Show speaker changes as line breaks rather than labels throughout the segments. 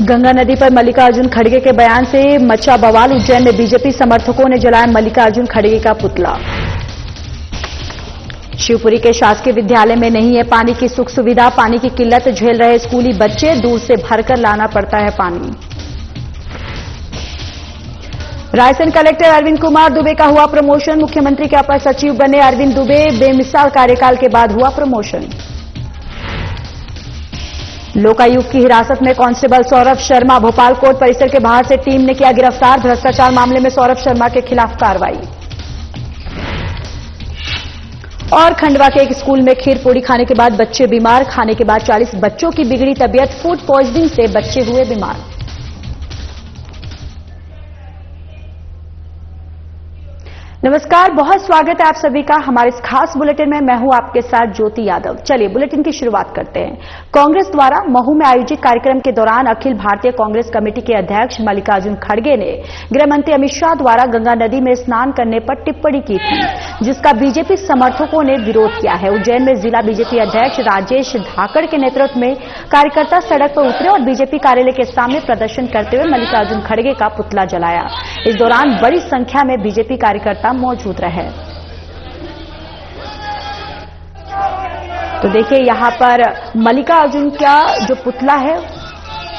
गंगा नदी पर मल्लिकार्जुन खड़गे के बयान से मचा बवाल। उज्जैन में बीजेपी समर्थकों ने जलाया मल्लिकार्जुन खड़गे का पुतला। शिवपुरी के शासकीय विद्यालय में नहीं है पानी की सुख सुविधा। पानी की किल्लत झेल रहे स्कूली बच्चे, दूर से भरकर लाना पड़ता है पानी। रायसेन कलेक्टर अरविंद कुमार दुबे का हुआ प्रमोशन। मुख्यमंत्री के अपर सचिव बने अरविंद दुबे। बेमिसाल कार्यकाल के बाद हुआ प्रमोशन। लोकायुक्त की हिरासत में कांस्टेबल सौरभ शर्मा। भोपाल कोर्ट परिसर के बाहर से टीम ने किया गिरफ्तार। भ्रष्टाचार मामले में सौरभ शर्मा के खिलाफ कार्रवाई। और खंडवा के एक स्कूल में खीर पूरी खाने के बाद बच्चे बीमार। खाने के बाद 40 बच्चों की बिगड़ी तबीयत। फूड पॉइजनिंग से बच्चे हुए बीमार। नमस्कार, बहुत स्वागत है आप सभी का हमारे इस खास बुलेटिन में। मैं हूं आपके साथ ज्योति यादव। चलिए बुलेटिन की शुरुआत करते हैं। कांग्रेस द्वारा महू में आयोजित कार्यक्रम के दौरान अखिल भारतीय कांग्रेस कमेटी के अध्यक्ष मल्लिकार्जुन खड़गे ने गृह मंत्री अमित शाह द्वारा गंगा नदी में स्नान करने पर टिप्पणी की थी, जिसका बीजेपी समर्थकों ने विरोध किया है। उज्जैन में जिला बीजेपी अध्यक्ष राजेश धाकड़ के नेतृत्व में कार्यकर्ता सड़क पर उतरे और बीजेपी कार्यालय के सामने प्रदर्शन करते हुए मल्लिकार्जुन खड़गे का पुतला जलाया। इस दौरान बड़ी संख्या में बीजेपी कार्यकर्ता मौजूद रहे। तो देखिए यहां पर मल्लिकार्जुन का जो पुतला है,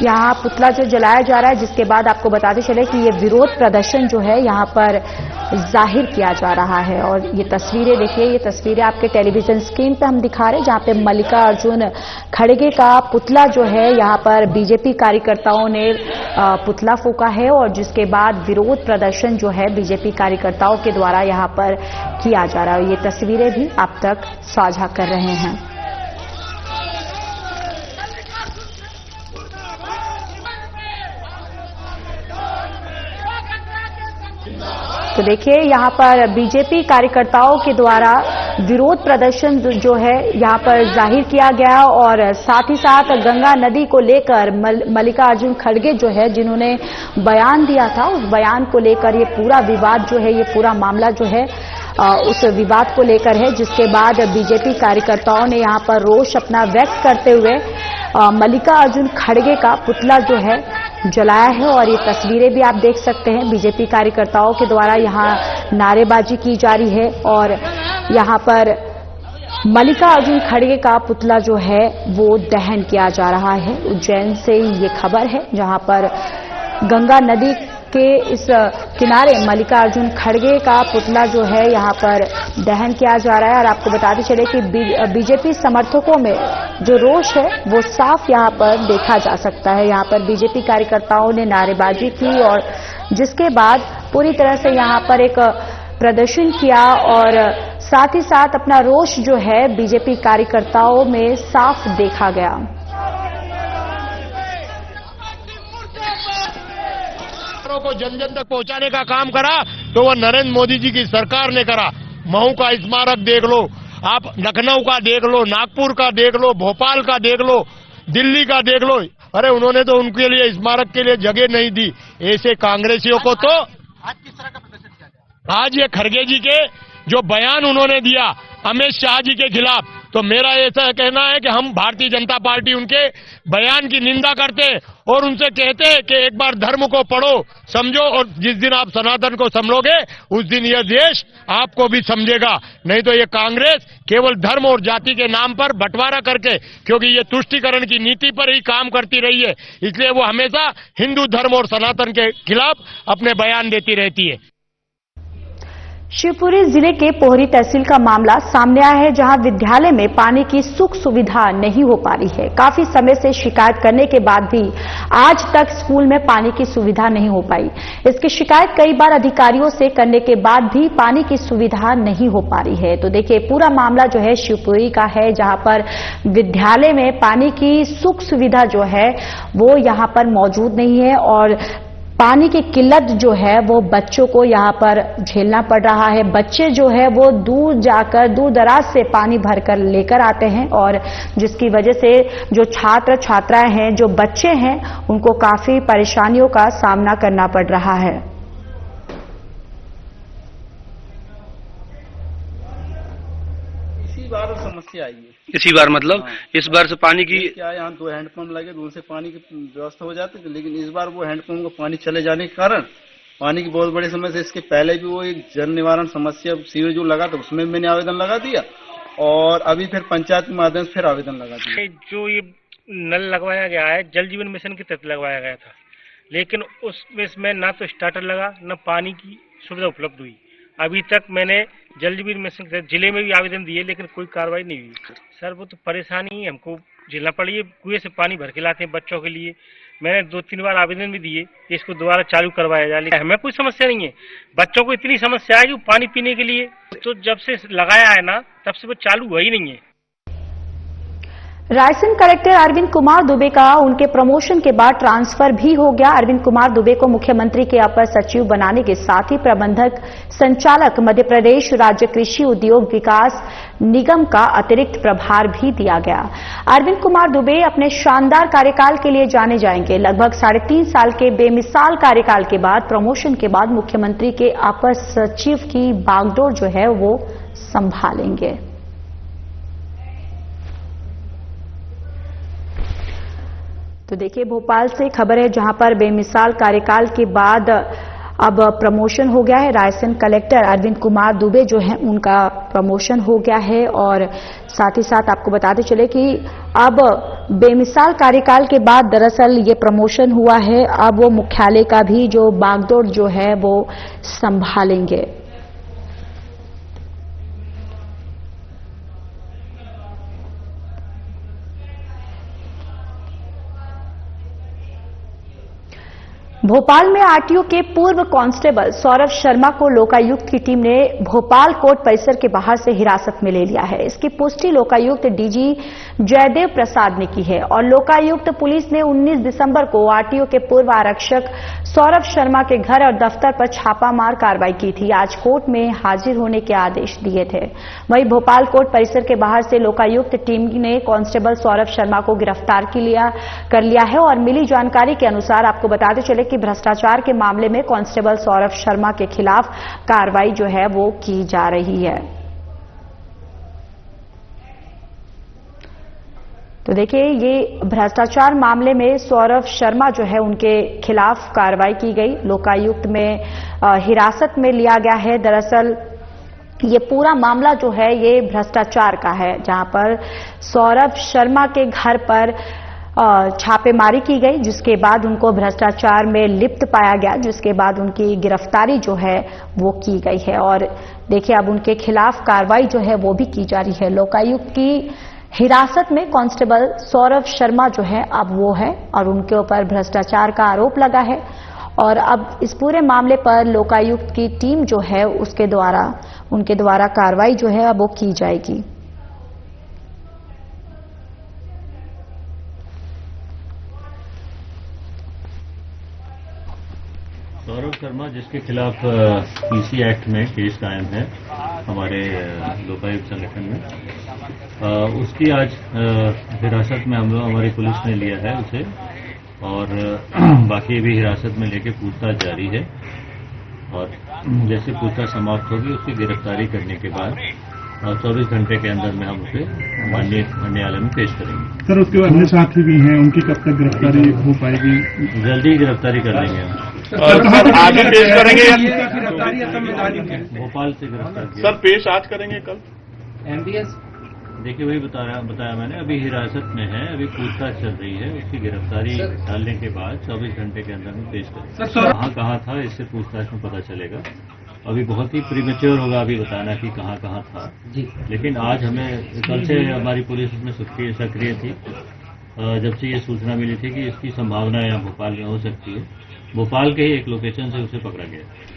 यहां पुतला जो जलाया जा रहा है, जिसके बाद आपको बताते चले कि ये विरोध प्रदर्शन जो है यहां पर जाहिर किया जा रहा है। और ये तस्वीरें देखिए, ये तस्वीरें आपके टेलीविजन स्क्रीन पे हम दिखा रहे हैं, जहां पे मल्लिकार्जुन खड़गे का पुतला जो है यहां पर बीजेपी कार्यकर्ताओं ने पुतला फूंका है और जिसके बाद विरोध प्रदर्शन जो है बीजेपी कार्यकर्ताओं के द्वारा यहां पर किया जा रहा है। ये तस्वीरें भी आप तक साझा कर रहे हैं। तो देखिए यहां पर बीजेपी कार्यकर्ताओं के द्वारा विरोध प्रदर्शन जो है यहां पर जाहिर किया गया और साथ ही साथ गंगा नदी को लेकर मल्लिकार्जुन खड़गे जो है जिन्होंने बयान दिया था, उस बयान को लेकर ये पूरा विवाद जो है, ये पूरा मामला जो है उस विवाद को लेकर है, जिसके बाद बीजेपी कार्यकर्ताओं ने यहां पर रोष अपना व्यक्त करते हुए मल्लिकार्जुन खड़गे का पुतला जो है जलाया है। और ये तस्वीरें भी आप देख सकते हैं, बीजेपी कार्यकर्ताओं के द्वारा यहां नारेबाजी की जा रही है और यहां पर मल्लिकार्जुन खड़गे का पुतला जो है वो दहन किया जा रहा है। उज्जैन से ये खबर है, जहां पर गंगा नदी के इस किनारे मल्लिकार्जुन खड़गे का पुतला जो है यहां पर दहन किया जा रहा है। और आपको बताते चले कि बीजेपी समर्थकों में जो रोष है वो साफ यहां पर देखा जा सकता है। यहां पर बीजेपी कार्यकर्ताओं ने नारेबाजी की और जिसके बाद पूरी तरह से यहां पर एक प्रदर्शन किया और साथ ही साथ अपना रोष जो है बीजेपी कार्यकर्ताओं में साफ देखा गया।
को जन जन तक पहुंचाने का काम करा तो वो नरेंद्र मोदी जी की सरकार ने करा। महू का स्मारक देख लो, आप लखनऊ का देख लो, नागपुर का देख लो, भोपाल का देख लो, दिल्ली का देख लो। अरे उन्होंने तो उनके लिए स्मारक के लिए जगह नहीं दी। ऐसे कांग्रेसियों को तो आज किस तरह का प्रदर्शन किया गया? आज ये खड़गे जी के जो बयान उन्होंने दिया अमित शाह जी के खिलाफ, तो मेरा ऐसा कहना है कि हम भारतीय जनता पार्टी उनके बयान की निंदा करते हैं और उनसे कहते हैं कि एक बार धर्म को पढ़ो, समझो, और जिस दिन आप सनातन को समझोगे उस दिन यह देश आपको भी समझेगा। नहीं तो ये कांग्रेस केवल धर्म और जाति के नाम पर बंटवारा करके, क्योंकि ये तुष्टीकरण की नीति पर ही काम करती रही है, इसलिए वो हमेशा हिंदू धर्म और सनातन के खिलाफ अपने बयान देती रहती है।
शिवपुरी जिले के पोहरी तहसील का मामला सामने आया है, जहां विद्यालय में पानी की सुख सुविधा नहीं हो पा रही है। काफी समय से शिकायत करने के बाद भी आज तक स्कूल में पानी की सुविधा नहीं हो पाई। इसकी शिकायत कई बार अधिकारियों से करने के बाद भी पानी की सुविधा नहीं हो पा रही है। तो देखिए पूरा मामला जो है शिवपुरी का है, जहां पर विद्यालय में पानी की सुख सुविधा जो है वो यहां पर मौजूद नहीं है और पानी की किल्लत जो है वो बच्चों को यहां पर झेलना पड़ रहा है। बच्चे जो है वो दूर जाकर, दूर दराज से पानी भरकर लेकर आते हैं और जिसकी वजह से जो छात्र छात्राएं हैं, जो बच्चे हैं, उनको काफी परेशानियों का सामना करना पड़ रहा है।
इसी बार समस्या से आई है
इसी बार मतलब
हाँ।
इस बार से पानी की
क्या है, यहाँ 2 हैंडपंप लगे, तो उनसे पानी की व्यवस्था हो जाती थी, लेकिन इस बार वो हैंडपंप को पानी चले जाने के कारण पानी की बहुत बड़ी समस्या। इसके पहले भी वो एक जल निवारण समस्या सीवेज जो लगा था उसमें मैंने आवेदन लगा दिया, और अभी फिर पंचायत के माध्यम से फिर आवेदन लगा दिया।
जो ये नल लगवाया गया है जल जीवन मिशन के तहत लगवाया गया था, लेकिन उसमें ना तो स्टार्टर लगा न पानी की सुविधा उपलब्ध हुई। अभी तक मैंने जल जीवन मिशन के जिले में भी आवेदन दिए, लेकिन कोई कार्रवाई नहीं हुई। सर वो तो परेशानी हमको झेलना पड़ी है। कुएं से पानी भर के लाते हैं बच्चों के लिए। मैंने 2-3 बार आवेदन भी दिए कि इसको दोबारा चालू करवाया जाए, लेकिन हमें कोई समस्या नहीं है। बच्चों को इतनी समस्या है कि पानी पीने के लिए तो जब से लगाया है ना तब से वो चालू हुआ ही नहीं है।
रायसेन कलेक्टर अरविंद कुमार दुबे का उनके प्रमोशन के बाद ट्रांसफर भी हो गया। अरविंद कुमार दुबे को मुख्यमंत्री के अपर सचिव बनाने के साथ ही प्रबंधक संचालक मध्य प्रदेश राज्य कृषि उद्योग विकास निगम का अतिरिक्त प्रभार भी दिया गया। अरविंद कुमार दुबे अपने शानदार कार्यकाल के लिए जाने जाएंगे। लगभग 3.5 साल के बेमिसाल कार्यकाल के बाद प्रमोशन के बाद मुख्यमंत्री के अपर सचिव की बागडोर जो है वो संभालेंगे। तो देखिए भोपाल से खबर है जहां पर बेमिसाल कार्यकाल के बाद अब प्रमोशन हो गया है। रायसेन कलेक्टर अरविंद कुमार दुबे जो है उनका प्रमोशन हो गया है, और साथ ही साथ आपको बताते चले कि अब बेमिसाल कार्यकाल के बाद दरअसल ये प्रमोशन हुआ है। अब वो मुख्यालय का भी जो बागडोर जो है वो संभालेंगे। भोपाल में आरटीओ के पूर्व कांस्टेबल सौरभ शर्मा को लोकायुक्त की टीम ने भोपाल कोर्ट परिसर के बाहर से हिरासत में ले लिया है। इसकी पुष्टि लोकायुक्त डीजी जयदेव प्रसाद ने की है, और लोकायुक्त पुलिस ने 19 दिसंबर को आरटीओ के पूर्व आरक्षक सौरभ शर्मा के घर और दफ्तर पर छापामार कार्रवाई की थी। आज कोर्ट में हाजिर होने के आदेश दिए थे। वहीं भोपाल कोर्ट परिसर के बाहर से लोकायुक्त टीम ने कांस्टेबल सौरभ शर्मा को गिरफ्तार कर लिया है, और मिली जानकारी के अनुसार आपको बताते चले कि भ्रष्टाचार के मामले में कांस्टेबल सौरभ शर्मा के खिलाफ कार्रवाई जो है वो की जा रही है। तो देखिए ये भ्रष्टाचार मामले में सौरभ शर्मा जो है उनके खिलाफ कार्रवाई की गई। लोकायुक्त में हिरासत में लिया गया है। दरअसल ये पूरा मामला जो है ये भ्रष्टाचार का है, जहां पर सौरभ शर्मा के घर पर छापेमारी की गई, जिसके बाद उनको भ्रष्टाचार में लिप्त पाया गया, जिसके बाद उनकी गिरफ्तारी जो है वो की गई है। और देखिए अब उनके खिलाफ कार्रवाई जो है वो भी की जा रही है। लोकायुक्त की हिरासत में कांस्टेबल सौरभ शर्मा जो है अब वो है, और उनके ऊपर भ्रष्टाचार का आरोप लगा है, और अब इस पूरे मामले पर लोकायुक्त की टीम जो है उनके द्वारा कार्रवाई जो है अब वो की जाएगी।
सौरभ शर्मा जिसके खिलाफ पीसी एक्ट में केस कायम है हमारे लोकायुक्त संगठन में, उसकी आज हिरासत में हमारी पुलिस ने लिया है उसे, और बाकी भी हिरासत में लेके पूछताछ जारी है, और जैसे पूछताछ समाप्त होगी उसकी गिरफ्तारी करने के बाद 24 घंटे के अंदर में हम उसे माननीय न्यायालय में पेश करेंगे।
सर उसके अन्य साथी भी हैं, उनकी कब तक गिरफ्तारी हो पाएगी?
जल्दी ही गिरफ्तारी कर लेंगे हम।
आगे पेश करेंगे
भोपाल से गिरफ्तार किया।
सर पेश आज करेंगे कल
एमडीएस। देखिए वही बताया मैंने, अभी हिरासत में है, अभी पूछताछ चल रही है। उसकी गिरफ्तारी डालने के बाद 24 घंटे के अंदर में पेश करेंगे। कहाँ था इससे पूछताछ में पता चलेगा। अभी बहुत ही प्रीमेच्योर होगा अभी बताना कि कहाँ था जी, लेकिन आज हमें कल से हमारी पुलिस उसमें सक्रिय थी। जब से ये सूचना मिली थी कि इसकी संभावना यहाँ भोपाल में हो सकती है, भोपाल के ही एक लोकेशन से उसे पकड़ा गया।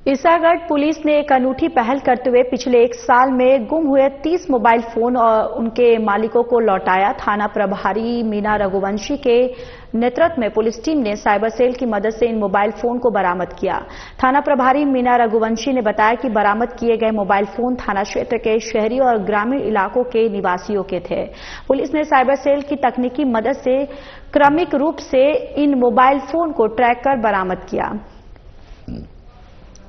ईसागढ़ पुलिस ने एक अनूठी पहल करते हुए पिछले 1 साल में गुम हुए 30 मोबाइल फोन और उनके मालिकों को लौटाया। थाना प्रभारी मीना रघुवंशी के नेतृत्व में पुलिस टीम ने साइबर सेल की मदद से इन मोबाइल फोन को बरामद किया। थाना प्रभारी मीना रघुवंशी ने बताया कि बरामद किए गए मोबाइल फोन थाना क्षेत्र के शहरी और ग्रामीण इलाकों के निवासियों के थे। पुलिस ने साइबर सेल की तकनीकी मदद से क्रमिक रूप से इन मोबाइल फोन को ट्रैक कर बरामद किया।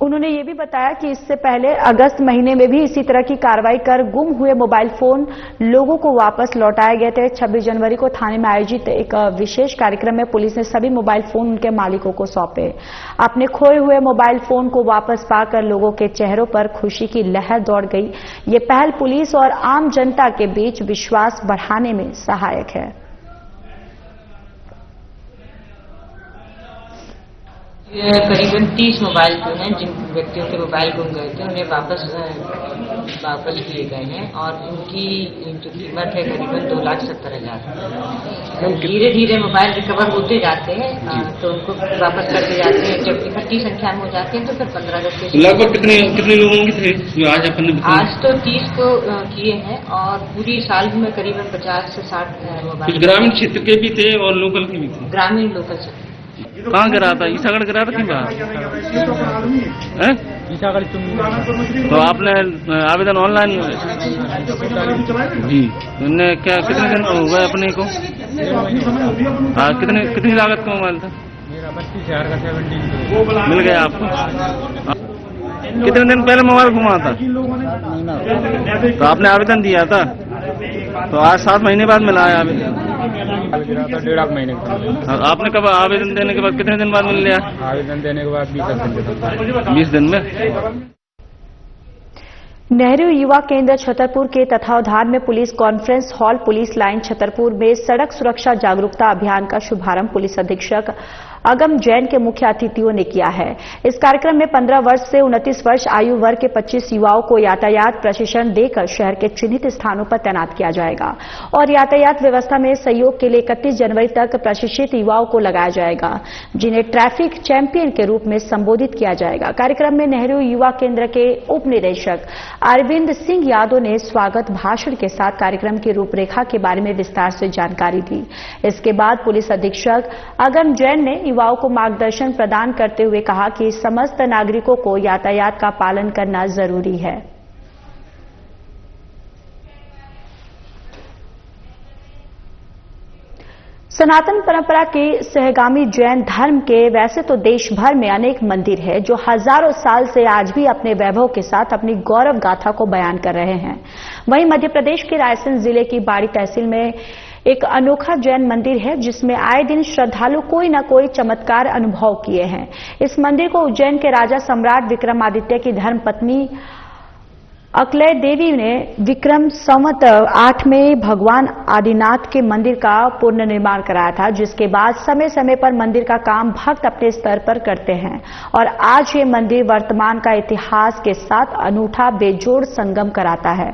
उन्होंने ये भी बताया कि इससे पहले अगस्त महीने में भी इसी तरह की कार्रवाई कर गुम हुए मोबाइल फोन लोगों को वापस लौटाए गए थे। 26 जनवरी को थाने में आयोजित एक विशेष कार्यक्रम में पुलिस ने सभी मोबाइल फोन उनके मालिकों को सौंपे। अपने खोए हुए मोबाइल फोन को वापस पाकर लोगों के चेहरों पर खुशी की लहर दौड़ गई। ये पहल पुलिस और आम जनता के बीच विश्वास बढ़ाने में सहायक है।
करीबन 30 मोबाइल फोन हैं जिन व्यक्तियों के मोबाइल गुम गए थे उन्हें वापस किए गए हैं और उनकी जो कीमत है करीबन 2,70,000। धीरे धीरे मोबाइल रिकवर होते जाते हैं तो उनको वापस करते जाते हैं। जब इकट्ठी संख्या में हो जाते हैं तो फिर 15-10
लगभग कितने लोगों की थे जो आज अपन
आज तो 30 को किए हैं और पूरी साल में करीबन 50 से 60 मोबाइल।
ग्रामीण क्षेत्र के भी थे और लोकल के भी थे।
ग्रामीण लोकल से।
कहाँ गिरा था? ईसागढ़ गिरा था कि बाहर?
ईसागढ़।
तो आपने आवेदन ऑनलाइन जी क्या कितने दिन हो गए अपने को? कितनी लागत का मोबाइल था?
मेरा 32,000 का 17
मिल गया आपको? कितने दिन पहले मोबाइल घुमा था? तो आपने आवेदन दिया था तो आज 7 महीने बाद मिला है आवेदन?
1.5 महीने का।
आपने कब आवेदन देने के बाद कितने दिन बाद मिल लिया?
आवेदन देने के बाद
20 दिन में।
नेहरू युवा केंद्र छतरपुर के तत्वावधान में police conference hall police line Chhatarpur में सड़क सुरक्षा जागरूकता अभियान का शुभारंभ पुलिस अधीक्षक अगम जैन के मुख्य अतिथियों ने किया है। इस कार्यक्रम में 15 वर्ष से 29 वर्ष आयु वर्ग के 25 युवाओं को यातायात प्रशिक्षण देकर शहर के चिन्हित स्थानों पर तैनात किया जाएगा और यातायात व्यवस्था में सहयोग के लिए 31 जनवरी तक प्रशिक्षित युवाओं को लगाया जाएगा, जिन्हें ट्रैफिक चैंपियन के रूप में संबोधित किया जाएगा। कार्यक्रम में नेहरू युवा केंद्र के उप निदेशक अरविंद सिंह यादव ने स्वागत भाषण के साथ कार्यक्रम की रूपरेखा के बारे में विस्तार से जानकारी दी। इसके बाद पुलिस अधीक्षक अगम जैन ने युवाओं को मार्गदर्शन प्रदान करते हुए कहा कि समस्त नागरिकों को यातायात का पालन करना जरूरी है। सनातन परंपरा के सहगामी जैन धर्म के वैसे तो देश भर में अनेक मंदिर है जो हजारों साल से आज भी अपने वैभव के साथ अपनी गौरव गाथा को बयान कर रहे हैं। वहीं मध्य प्रदेश के रायसेन जिले की बाड़ी तहसील में एक अनोखा जैन मंदिर है जिसमें आए दिन श्रद्धालु कोई न कोई चमत्कार अनुभव किए हैं। इस मंदिर को उज्जैन के राजा सम्राट विक्रमादित्य की धर्मपत्नी अकलय देवी ने विक्रम संवत 8 में भगवान आदिनाथ के मंदिर का पुनर्निर्माण कराया था, जिसके बाद समय समय पर मंदिर का काम भक्त अपने स्तर पर करते हैं और आज ये मंदिर वर्तमान का इतिहास के साथ अनूठा बेजोड़ संगम कराता है।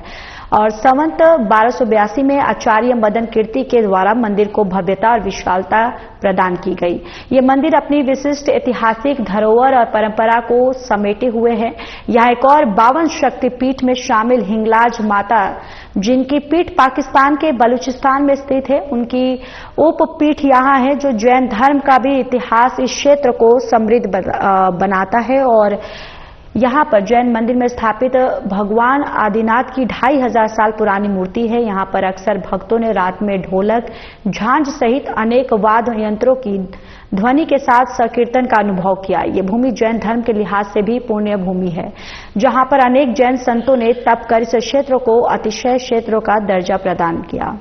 और संवत 1282 में आचार्य मदन कीर्ति के द्वारा मंदिर को भव्यता और विशालता प्रदान की गई। ये मंदिर अपनी विशिष्ट ऐतिहासिक धरोहर और परंपरा को समेटे हुए है। यहाँ एक और 52 शक्तिपीठ में शामिल हिंगलाज माता, जिनकी पीठ पाकिस्तान के बलूचिस्तान में स्थित है, उनकी उपपीठ यहाँ है, जो जैन धर्म का भी इतिहास इस क्षेत्र को समृद्ध बनाता है। और यहाँ पर जैन मंदिर में स्थापित भगवान आदिनाथ की 2500 साल पुरानी मूर्ति है। यहाँ पर अक्सर भक्तों ने रात में ढोलक, झांझ सहित अनेक वाद्य यंत्रों की ध्वनि के साथ संकीर्तन का अनुभव किया। ये भूमि जैन धर्म के लिहाज से भी पुण्य भूमि है, जहाँ पर अनेक जैन संतों ने तप कर इस क्षेत्र को अतिशय क्षेत्रों का दर्जा प्रदान किया।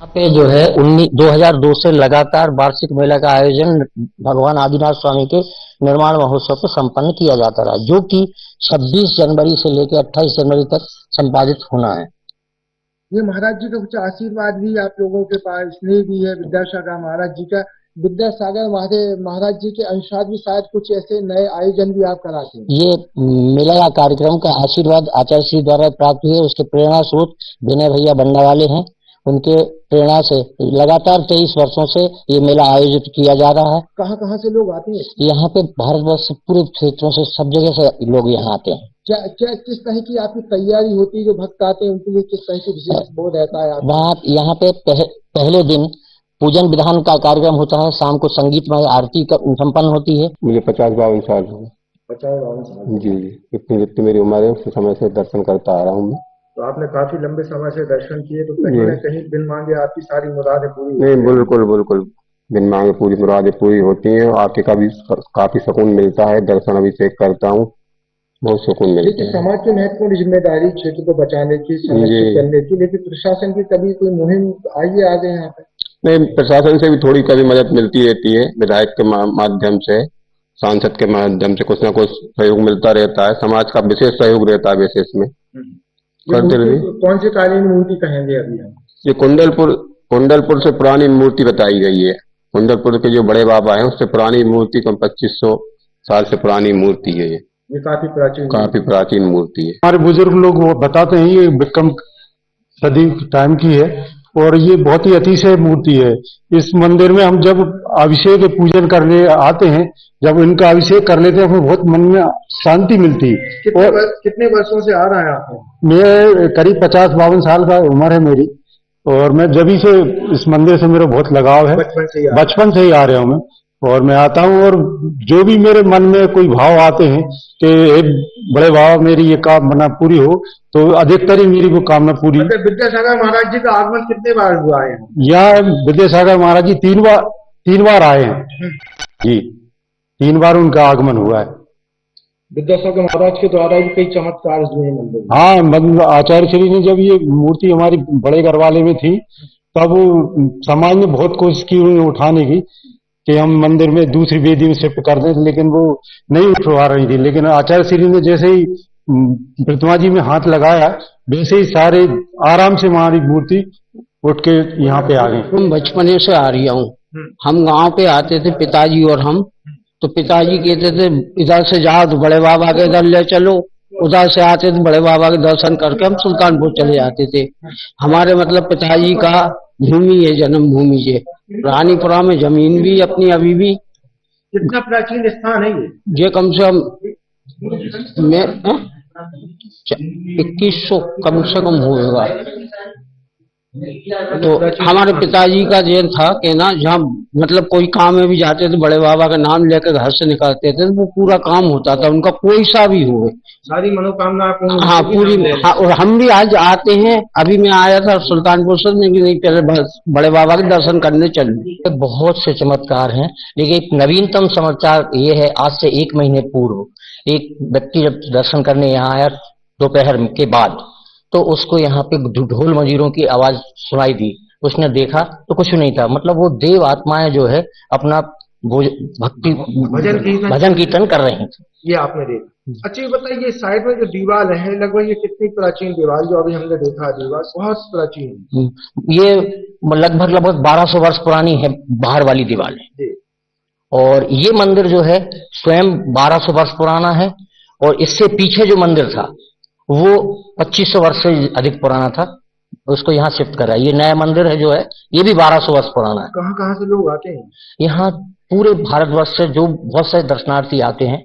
यहाँ पे जो है 2002 से लगातार वार्षिक मेला का आयोजन भगवान आदिनाथ स्वामी के निर्माण महोत्सव को संपन्न किया जाता रहा, जो कि 26 जनवरी से लेकर 28 जनवरी तक संपादित होना है।
ये महाराज जी का कुछ आशीर्वाद भी आप लोगों के पास, स्नेह भी है विद्यासागर महाराज जी का। विद्यासागर महाराज जी के अनुसार भी शायद कुछ ऐसे नए आयोजन भी आप कराते हैं।
ये मेला या कार्यक्रम का आशीर्वाद आचार्य श्री द्वारा प्राप्त हुए, उसके प्रेरणा स्रोत विनय भैया बंडा वाले हैं। उनके प्रेरणा से लगातार 23 वर्षों से ये मेला आयोजित किया जा रहा है।
कहाँ कहाँ से लोग आते हैं?
यहाँ पे भारतवर्ष पूरे क्षेत्रों से, सब जगह से लोग यहाँ आते हैं।
क्या किस तरह की आपकी तैयारी होती है? जो भक्त आते हैं उनके लिए किस तरह की विशेष वो रहता है?
वहाँ यहाँ पे पहले दिन पूजन विधान का कार्यक्रम होता है, शाम को संगीतमय आरती संपन्न होती है।
मुझे 50-52 साल हो गए।
50-52 साल?
जी, जितनी मेरी उम्र है उस समय से दर्शन करता आ रहा हूँ मैं।
तो आपने काफी लंबे समय से दर्शन किए, तो कहीं न कहीं बिन मांगे आपकी सारी मुरादें पूरी?
नहीं, बिल्कुल बिल्कुल बिन मांगे पूरी मुरादें पूरी होती हैं। आके काफी सुकून मिलता है। दर्शन अभिषेक करता हूँ, बहुत सुकून मिलता है।
समाज की महत्वपूर्ण जिम्मेदारी क्षेत्र को बचाने की, संरक्षित करने की, लेकिन प्रशासन की कभी कोई मुहिम आई आगे यहाँ पे?
नहीं, प्रशासन से भी थोड़ी कभी मदद मिलती रहती है। विधायक के माध्यम से, सांसद के माध्यम से कुछ ना कुछ सहयोग मिलता रहता है। समाज का विशेष सहयोग रहता है विशेष में करते रहिए।
कौन सी कालीन मूर्ति कहेंगे अभी हम?
ये कुंडलपुर से पुरानी मूर्ति बताई गई है। कुंडलपुर के जो बड़े बाबा हैं उससे पुरानी मूर्ति, कम 2500 साल से पुरानी मूर्ति है।
ये काफी
प्राचीन मूर्ति है।
हमारे बुजुर्ग लोग वो बताते हैं ये विक्रम सदी टाइम की है और ये बहुत ही अतिशय मूर्ति है। इस मंदिर में हम जब अभिषेक पूजन करने आते हैं, जब इनका अभिषेक कर लेते हैं, हमें बहुत मन में शांति मिलती है।
कितने वर्षों से आ रहा है आप?
मैं करीब 50-52 साल का उम्र है मेरी, और मैं जब से इस मंदिर से मेरा बहुत लगाव है। बचपन से ही आ रहा हूँ मैं, और मैं आता हूँ और जो भी मेरे मन में कोई भाव आते हैं कि बड़े बाबा मेरी ये कामना पूरी हो, तो अधिकतर ही मेरी वो कामना पूरी।
विद्यासागर महाराज जी का आगमन कितने बार हुआ है?
यहाँ विद्यासागर महाराज जी तीन बार आए हैं जी, 3 बार उनका आगमन हुआ है।
विद्यासागर महाराज के द्वारा भी कई चमत्कार हुए मंदिर में।
हाँ, आचार्य श्री ने जब ये मूर्ति हमारी बड़े गढ़वाले में थी, तब समाज ने बहुत कोशिश की उन्हें उठाने की कि हम मंदिर में दूसरी वेदी में शिफ्ट कर दें, लेकिन वो नहीं उठवा रही थी। लेकिन आचार्य श्री ने जैसे ही प्रतिमा जी में हाथ लगाया, वैसे ही सारे आराम से हमारी मूर्ति उठ के यहाँ पे आ गई।
हम बचपने से आ रही हूँ। हम गांव पे आते थे पिताजी और हम, तो पिताजी कहते थे इधर से जाओ तो बड़े बाबा के इधर ले चलो, उधर से आते थे बड़े बाबा के दर्शन करके हम सुल्तानपुर चले जाते थे। हमारे मतलब पिताजी का भूमि है, जन्म भूमि है। रानीपुरा में जमीन भी अपनी अभी भी।
कितना प्राचीन स्थान है
ये? कम से कम 2100 कम से कम होगा। तो हमारे पिताजी का ये था कि ना, जहाँ मतलब कोई काम में भी जाते थे बड़े बाबा का नाम लेकर घर से निकलते थे, वो पूरा काम होता था उनका, कोई सा भी हो,
सारी मनोकामना।
हाँ पूरी। हाँ, और हम भी आज आते हैं। अभी मैं आया था सुल्तानपुर से, नहीं पहले बड़े बाबा के दर्शन करने चलूं। बहुत से चमत्कार हैं, लेकिन एक नवीनतम समाचार ये है, आज से 1 महीने पूर्व एक व्यक्ति जब दर्शन करने यहाँ आया दोपहर के बाद, तो उसको यहाँ पे ढोल मंजीरों की आवाज सुनाई दी। उसने देखा तो कुछ नहीं था, मतलब वो देव आत्माएं जो है अपना भक्ति भजन कीर्तन कर रही थी।
ये आपने देखा। अच्छा, ये बताइए, ये साइड में जो दीवार है, लगभग ये कितनी प्राचीन दीवार जो अभी हमने देखा? दीवार बहुत प्राचीन,
ये लगभग 1200 वर्ष पुरानी है, बाहर वाली दीवार है। और ये मंदिर जो है स्वयं 1200 वर्ष पुराना है, और इससे पीछे जो मंदिर था वो 2500 वर्ष से अधिक पुराना था, उसको यहाँ शिफ्ट करा। ये नया मंदिर है जो है, ये भी 1200 वर्ष पुराना है।
कहाँ से लोग आते हैं
यहाँ? पूरे भारतवर्ष से जो बहुत से दर्शनार्थी आते हैं,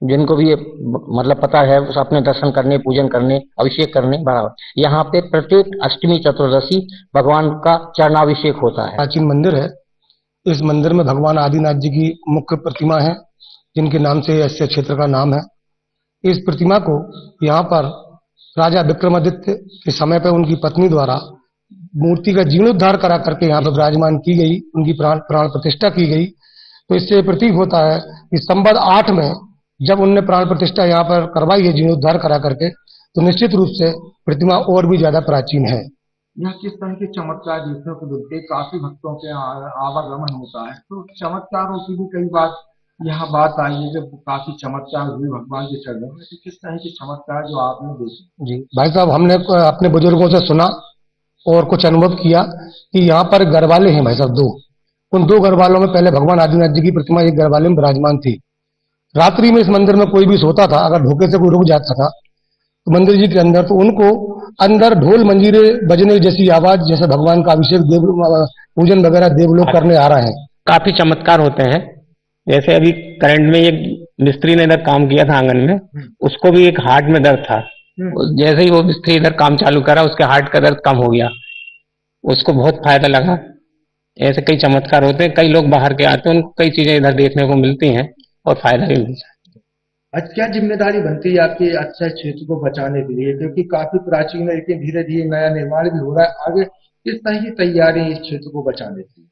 जिनको भी ये मतलब पता है, अपने दर्शन करने, पूजन करने, अभिषेक करने बराबर। यहाँ पे प्रत्येक अष्टमी चतुर्दशी भगवान का चरणाभिषेक होता है।
प्राचीन मंदिर है। इस मंदिर में भगवान आदिनाथ जी की मुख्य प्रतिमा है, जिनके नाम से इस क्षेत्र का नाम है। इस प्रतिमा को यहाँ पर राजा विक्रमादित्य के समय पर उनकी पत्नी द्वारा मूर्ति का जीर्णोद्धार करा करके यहाँ पर विराजमान की गई, उनकी प्राण प्रतिष्ठा की गई। तो इससे प्रतीक होता है कि संवत 8 में जब उनने प्राण प्रतिष्ठा यहाँ पर करवाई है जीर्णोद्धार करा करके, तो निश्चित रूप से प्रतिमा और भी ज्यादा प्राचीन है।
यह किस तरह के चमत्कार देखने को मिलते, काफी भक्तों के आवागमन होता है, तो चमत्कारों की भी कई बार यहाँ बात आई है, जब काफी चमत्कार हुए भगवान के चरणों में। किस तरह के चमत्कार जो आपने देखे?
जी भाई साहब, हमने अपने बुजुर्गों से सुना और कुछ अनुभव किया कि यहाँ पर गढ़वाले हैं भाई साहब 2। उन 2 गढ़वालों में पहले भगवान आदिनाथ जी की प्रतिमा एक गढ़वाले में विराजमान थी। रात्रि में इस मंदिर में कोई भी सोता था, अगर धोखे से कोई रुक जाता था तो मंदिर जी के अंदर, तो उनको अंदर ढोल मंजीरे बजने जैसी आवाज, जैसे भगवान का अभिषेक पूजन वगैरह देव लोग करने आ रहे हैं।
काफी चमत्कार होते हैं। जैसे अभी करंट में एक मिस्त्री ने इधर काम किया था आंगन में, उसको भी एक हार्ट में दर्द था। जैसे ही वो मिस्त्री इधर काम चालू करा, उसके हार्ट का दर्द कम हो गया, उसको बहुत फायदा लगा। ऐसे कई चमत्कार होते हैं। कई लोग बाहर के आते हैं, उनको कई चीजें इधर देखने को मिलती हैं और फायदा भी मिलता है।
आज क्या जिम्मेदारी बनती है आपकी अच्छा क्षेत्र को बचाने के लिए, क्योंकि काफी प्राचीन है, लेकिन धीरे धीरे नया निर्माण भी हो रहा है, आगे किस तरह की तैयारी इस क्षेत्र को बचाने की?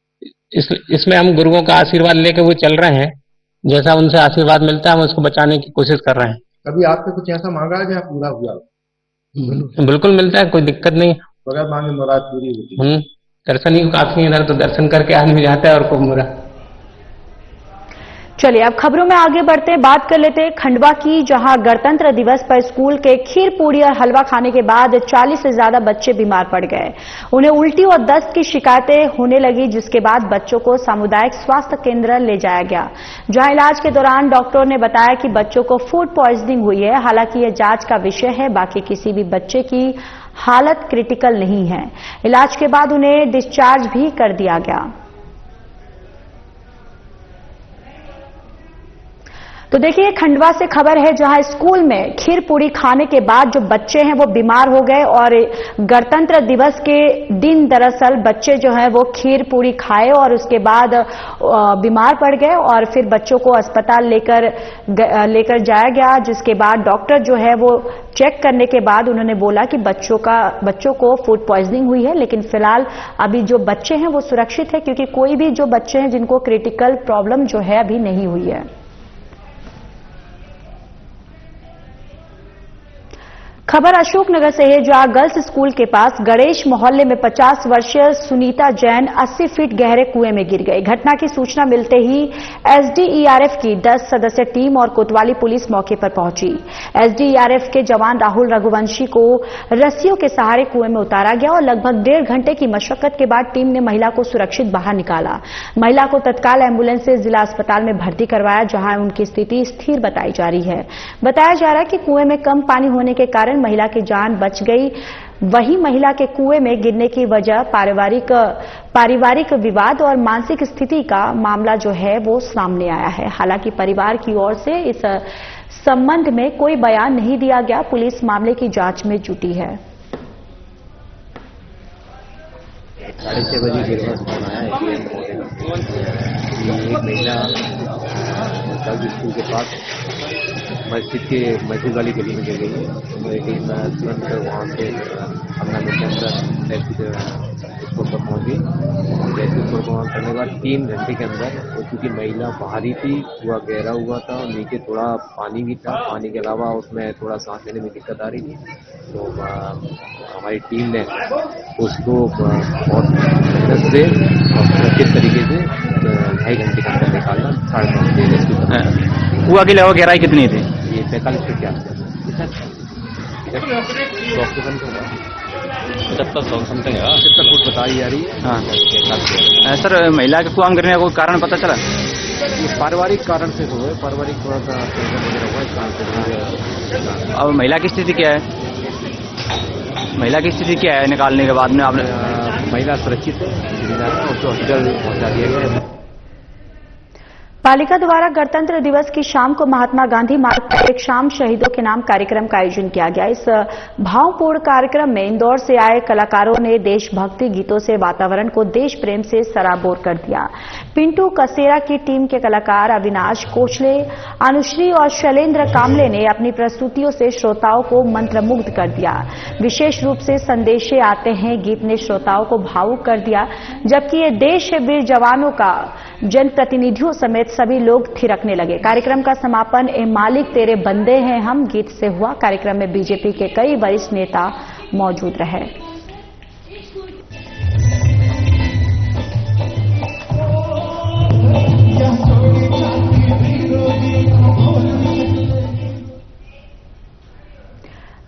इसमें हम गुरुओं का आशीर्वाद लेके वो चल रहे हैं, जैसा उनसे आशीर्वाद मिलता है हम उसको बचाने की कोशिश कर रहे हैं।
कभी आपसे कुछ ऐसा मांगा है जहाँ पूरा हुआ?
बिल्कुल मिलता है, कोई दिक्कत नहीं।
बगैर मांगे मुराद पूरी होती है।
दर्शन ही काफी है इधर, तो दर्शन करके आदमी जाता है और खूब मुरा।
चलिए अब खबरों में आगे बढ़ते हैं, बात कर लेते हैं खंडवा की, जहां गणतंत्र दिवस पर स्कूल के खीर पूरी और हलवा खाने के बाद 40 से ज्यादा बच्चे बीमार पड़ गए। उन्हें उल्टी और दस्त की शिकायतें होने लगी, जिसके बाद बच्चों को सामुदायिक स्वास्थ्य केंद्र ले जाया गया, जहां इलाज के दौरान डॉक्टर ने बताया कि बच्चों को फूड पॉइजनिंग हुई है। हालांकि यह जांच का विषय है, बाकी किसी भी बच्चे की हालत क्रिटिकल नहीं है। इलाज के बाद उन्हें डिस्चार्ज भी कर दिया गया। तो देखिए खंडवा से खबर है, जहां स्कूल में खीर पूरी खाने के बाद जो बच्चे हैं वो बीमार हो गए और गणतंत्र दिवस के दिन दरअसल बच्चे जो हैं वो खीर पूरी खाए और उसके बाद बीमार पड़ गए और फिर बच्चों को अस्पताल लेकर जाया गया, जिसके बाद डॉक्टर जो है वो चेक करने के बाद उन्होंने बोला कि बच्चों को फूड पॉइजनिंग हुई है। लेकिन फिलहाल अभी जो बच्चे हैं वो सुरक्षित है, क्योंकि कोई भी जो बच्चे हैं जिनको क्रिटिकल प्रॉब्लम जो है अभी नहीं हुई है। खबर अशोकनगर से है, जहां गर्ल्स स्कूल के पास गणेश मोहल्ले में 50 वर्षीय सुनीता जैन 80 फीट गहरे कुएं में गिर गई। घटना की सूचना मिलते ही एसडीईआरएफ की 10 सदस्य टीम और कोतवाली पुलिस मौके पर पहुंची। एसडीईआरएफ के जवान राहुल रघुवंशी को रस्सियों के सहारे कुएं में उतारा गया और लगभग 1.5 घंटे की मशक्कत के बाद टीम ने महिला को सुरक्षित बाहर निकाला। महिला को तत्काल एम्बुलेंस से जिला अस्पताल में भर्ती करवाया, जहां उनकी स्थिति स्थिर बताई जा रही है। बताया जा रहा है कि कुएं में कम पानी होने के कारण महिला की जान बच गई। वहीं महिला के कुएं में गिरने की वजह पारिवारिक विवाद और मानसिक स्थिति का मामला जो है वो सामने आया है। हालांकि परिवार की ओर से इस संबंध में कोई बयान नहीं दिया गया। पुलिस मामले की जांच में जुटी है।
6:30 बजे के बाद फोन आया एक महिला स्कूल के पास मस्जिद वाली गली में गिर गई है। मैं तुरंत वहाँ से 15 मिनट के अंदर स्कूल पर पहुँच गई। जैसे स्कूल पर वहाँ करने के बाद 3 घंटे के अंदर, क्योंकि महिला बाहरी थी, कुआं गहरा हुआ था और नीचे थोड़ा पानी भी था, पानी के अलावा उसमें थोड़ा सांस लेने में दिक्कत आ रही थी, तो हमारी टीम ने उसको बहुत मेहनत से और सुरक्षित तरीके से 2.5 घंटे के अंदर निकाला। 9:30
कुआं की गहराई कितनी थी?
ये 45 फीट के आसपास।
75 समथिंग है,
70 फुट बताई जा रही है।
हाँ सर, महिला के कुआं गिरने का कोई कारण पता चला?
ये पारिवारिक कारण से हुआ है, पारिवारिक थोड़ा सा हुआ इस कारण से।
अब महिला की स्थिति क्या है? महिला की स्थिति क्या है निकालने के बाद में? आपने
महिला सुरक्षित है, उसको हॉस्पिटल पहुंचा दिया गया है।
पालिका द्वारा गणतंत्र दिवस की शाम को महात्मा गांधी मार्ग पर एक शाम शहीदों के नाम कार्यक्रम का आयोजन किया गया। इस भावपूर्ण कार्यक्रम में इंदौर से आए कलाकारों ने देशभक्ति गीतों से वातावरण को देश प्रेम से सराबोर कर दिया। पिंटू कसेरा की टीम के कलाकार अविनाश कोचले, अनुश्री और शैलेंद्र कामले ने अपनी प्रस्तुतियों से श्रोताओं को मंत्रमुग्ध कर दिया। विशेष रूप से संदेशे आते हैं गीत ने श्रोताओं को भावुक कर दिया, जबकि ये देश है वीर जवानों का जनप्रतिनिधियों समेत सभी लोग थिरकने लगे। कार्यक्रम का समापन ए मालिक तेरे बंदे हैं हम गीत से हुआ। कार्यक्रम में बीजेपी के कई वरिष्ठ नेता मौजूद रहे।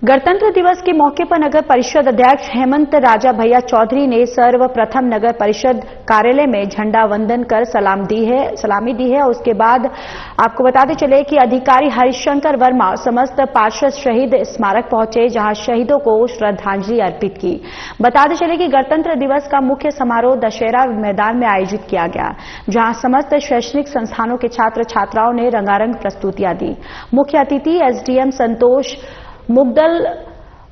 गणतंत्र दिवस के मौके पर नगर परिषद अध्यक्ष हेमंत राजा भैया चौधरी ने सर्वप्रथम नगर परिषद कार्यालय में झंडा वंदन कर सलामी दी है। उसके बाद आपको बताते चले कि अधिकारी हरिशंकर वर्मा समस्त पार्षद शहीद स्मारक पहुंचे, जहां शहीदों को श्रद्धांजलि अर्पित की। बताते चले कि गणतंत्र दिवस का मुख्य समारोह दशहरा मैदान में आयोजित किया गया, जहां समस्त शैक्षणिक संस्थानों के छात्र छात्राओं ने रंगारंग प्रस्तुतियां दी। मुख्य अतिथि एसडीएम संतोष मुगदल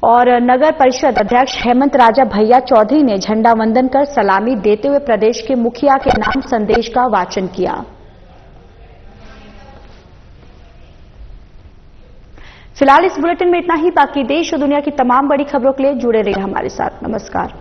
और नगर परिषद अध्यक्ष हेमंत राजा भैया चौधरी ने झंडा वंदन कर सलामी देते हुए प्रदेश के मुखिया के नाम संदेश का वाचन किया। फिलहाल इस बुलेटिन में इतना ही। बाकी देश और दुनिया की तमाम बड़ी खबरों के लिए जुड़े रहिए हमारे साथ। नमस्कार।